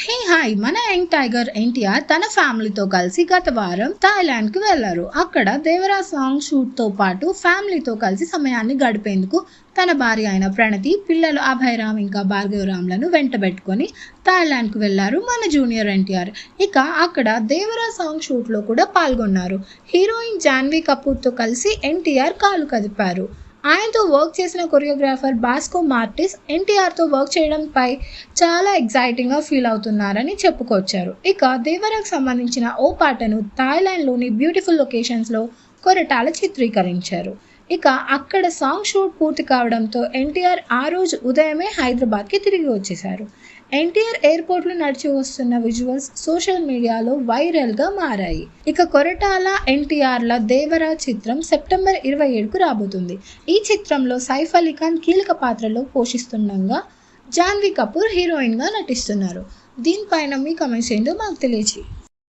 Hi మన young tiger NTR తన ఫ్యామిలీతో కలిసి గత వారం థాయిలాండ్ కు వెళ్లారు. అక్కడ దేవరా సాంగ్ షూట్ తో పాటు ఫ్యామిలీతో కలిసి సమయాన్ని గడిపేందుకు తన భార్య అయిన ప్రణతి, పిల్లలు అభయరామ్ ఇంకా భార్గవరామ్లను వెంటబెట్టుకొని థాయిలాండ్ కు వెళ్లారు మన జూనియర్ ఎన్టీఆర్. ఇక అక్కడ దేవరా సాంగ్ షూట్ లో కూడా పాల్గొన్నారు. హీరోయిన్ జాన్వీ కపూర్ తో కలిసి ఎన్టీఆర్ కాలు కదిపారు. ఆయనతో వర్క్ చేసిన కొరియోగ్రాఫర్ బాస్కో మార్టిస్ ఎన్టీఆర్తో వర్క్ చేయడంపై చాలా ఎగ్జైటింగ్గా ఫీల్ అవుతున్నారని చెప్పుకొచ్చారు. ఇక దేవరాకు సంబంధించిన ఓ పాటను థాయిలాండ్లోని బ్యూటిఫుల్ లొకేషన్స్లో కొరటాల చిత్రీకరించారు. ఇక అక్కడ సాంగ్ షూట్ పూర్తి కావడంతో ఎన్టీఆర్ ఆ రోజు ఉదయమే హైదరాబాద్కి తిరిగి వచ్చేశారు. ఎన్టీఆర్ ఎయిర్పోర్ట్లో నడిచి వస్తున్న విజువల్స్ సోషల్ మీడియాలో వైరల్గా మారాయి. ఇక కొరటాల ఎన్టీఆర్ల దేవరా చిత్రం సెప్టెంబర్ 27కు రాబోతుంది. ఈ చిత్రంలో సైఫ్ అలీ ఖాన్ కీలక పాత్రలో పోషిస్తుండగా జాన్వీ కపూర్ హీరోయిన్గా నటిస్తున్నారు. దీనిపైన మీ కమెంట్స్ ఏంటో మాకు తెలియజేయండి.